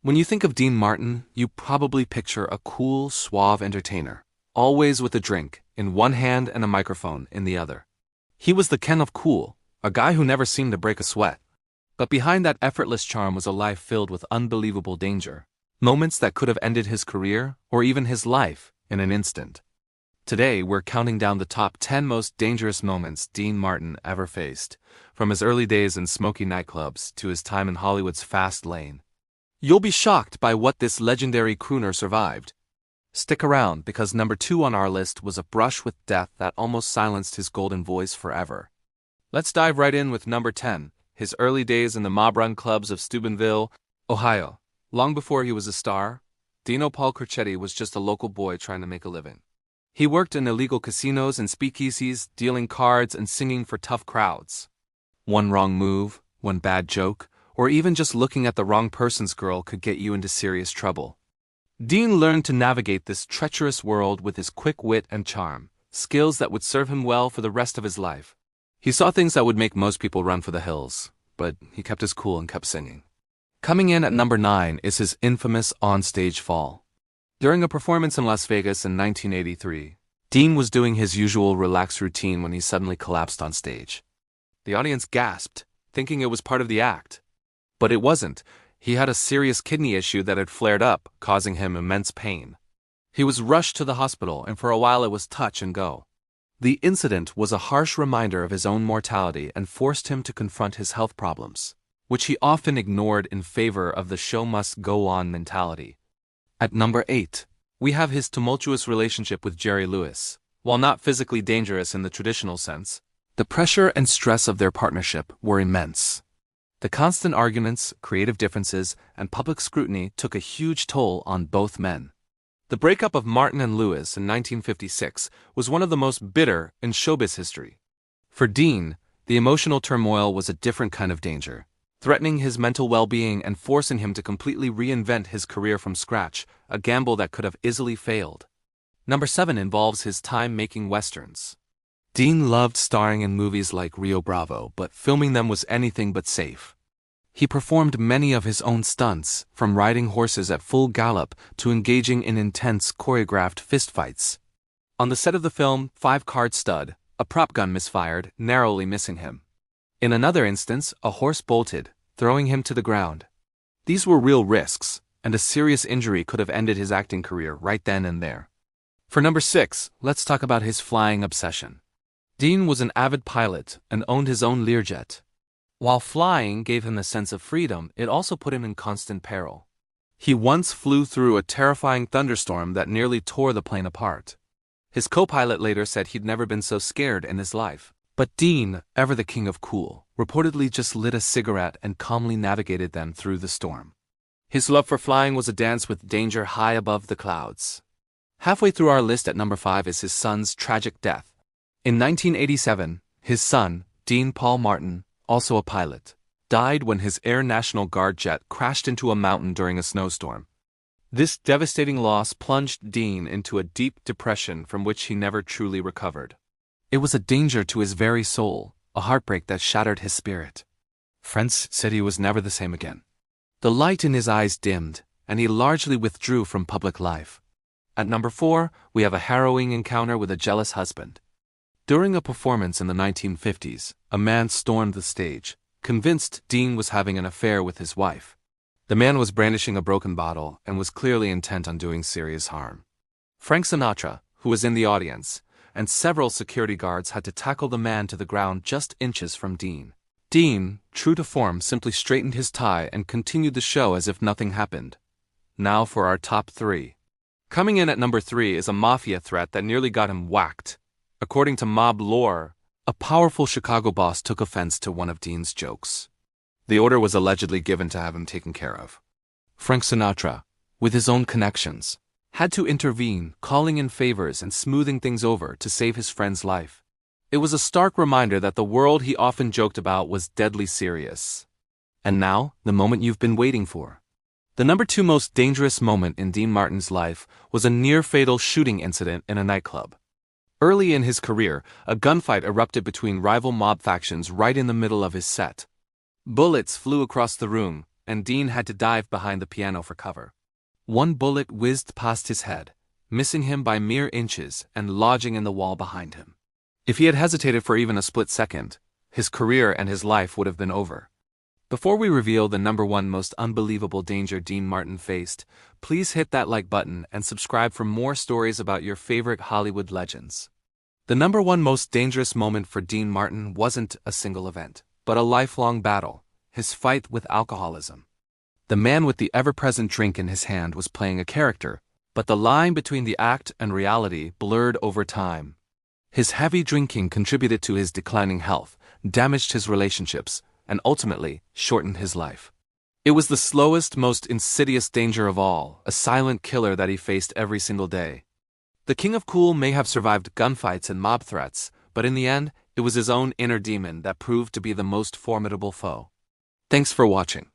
When you think of Dean Martin, you probably picture a cool, suave entertainer, always with a drink in one hand and a microphone in the other. He was the Ken of cool, a guy who never seemed to break a sweat. But behind that effortless charm was a life filled with unbelievable danger, moments that could have ended his career or even his life in an instant. Today, we're counting down the top 10 most dangerous moments Dean Martin ever faced, from his early days in smoky nightclubs to his time in Hollywood's fast lane. You'll be shocked by what this legendary crooner survived. Stick around, because number 2 on our list was a brush with death that almost silenced his golden voice forever. Let's dive right in with number 10, his early days in the mob-run clubs of Steubenville, Ohio. Long before he was a star, Dino Paul Crocetti was just a local boy trying to make a living. He worked in illegal casinos and speakeasies, dealing cards and singing for tough crowds. One wrong move, one bad joke, or even just looking at the wrong person's girl could get you into serious trouble. Dean learned to navigate this treacherous world with his quick wit and charm, skills that would serve him well for the rest of his life. He saw things that would make most people run for the hills, but he kept his cool and kept singing. Coming in at number 9 is his infamous onstage fall. During a performance in Las Vegas in 1983, Dean was doing his usual relaxed routine when he suddenly collapsed on stage. The audience gasped, thinking it was part of the act. But it wasn't. He had a serious kidney issue that had flared up, causing him immense pain. He was rushed to the hospital, and for a while it was touch and go. The incident was a harsh reminder of his own mortality and forced him to confront his health problems, which he often ignored in favor of the show must go on mentality. At number 8, we have his tumultuous relationship with Jerry Lewis. While not physically dangerous in the traditional sense, the pressure and stress of their partnership were immense. The constant arguments, creative differences, and public scrutiny took a huge toll on both men. The breakup of Martin and Lewis in 1956 was one of the most bitter in showbiz history. For Dean, the emotional turmoil was a different kind of danger, threatening his mental well-being and forcing him to completely reinvent his career from scratch, a gamble that could have easily failed. Number 7 involves his time making westerns. Dean loved starring in movies like Rio Bravo, but filming them was anything but safe. He performed many of his own stunts, from riding horses at full gallop to engaging in intense choreographed fistfights. On the set of the film Five-Card Stud, a prop gun misfired, narrowly missing him. In another instance, a horse bolted, throwing him to the ground. These were real risks, and a serious injury could have ended his acting career right then and there. For number 6, let's talk about his flying obsession. Dean was an avid pilot and owned his own Learjet. While flying gave him a sense of freedom, it also put him in constant peril. He once flew through a terrifying thunderstorm that nearly tore the plane apart. His co-pilot later said he'd never been so scared in his life. But Dean, ever the king of cool, reportedly just lit a cigarette and calmly navigated them through the storm. His love for flying was a dance with danger high above the clouds. Halfway through our list at number 5 is his son's tragic death. In 1987, his son, Dean Paul Martin, also a pilot, died when his Air National Guard jet crashed into a mountain during a snowstorm. This devastating loss plunged Dean into a deep depression from which he never truly recovered. It was a danger to his very soul, a heartbreak that shattered his spirit. Friends said he was never the same again. The light in his eyes dimmed, and he largely withdrew from public life. At number 4, we have a harrowing encounter with a jealous husband. During a performance in the 1950s, a man stormed the stage, convinced Dean was having an affair with his wife. The man was brandishing a broken bottle and was clearly intent on doing serious harm. Frank Sinatra, who was in the audience, and several security guards had to tackle the man to the ground just inches from Dean. Dean, true to form, simply straightened his tie and continued the show as if nothing happened. Now for our top 3. Coming in at number 3 is a mafia threat that nearly got him whacked. According to mob lore, a powerful Chicago boss took offense to one of Dean's jokes. The order was allegedly given to have him taken care of. Frank Sinatra, with his own connections, had to intervene, calling in favors and smoothing things over to save his friend's life. It was a stark reminder that the world he often joked about was deadly serious. And now, the moment you've been waiting for. The number 2 most dangerous moment in Dean Martin's life was a near-fatal shooting incident in a nightclub. Early in his career, a gunfight erupted between rival mob factions right in the middle of his set. Bullets flew across the room, and Dean had to dive behind the piano for cover. One bullet whizzed past his head, missing him by mere inches and lodging in the wall behind him. If he had hesitated for even a split second, his career and his life would have been over. Before we reveal the number one most unbelievable danger Dean Martin faced, please hit that like button and subscribe for more stories about your favorite Hollywood legends. The number one most dangerous moment for Dean Martin wasn't a single event, but a lifelong battle, his fight with alcoholism. The man with the ever-present drink in his hand was playing a character, but the line between the act and reality blurred over time. His heavy drinking contributed to his declining health, damaged his relationships, and ultimately shortened his life. It was the slowest, most insidious danger of all, a silent killer that he faced every single day. The King of Cool may have survived gunfights and mob threats, but in the end, it was his own inner demon that proved to be the most formidable foe. Thanks for watching.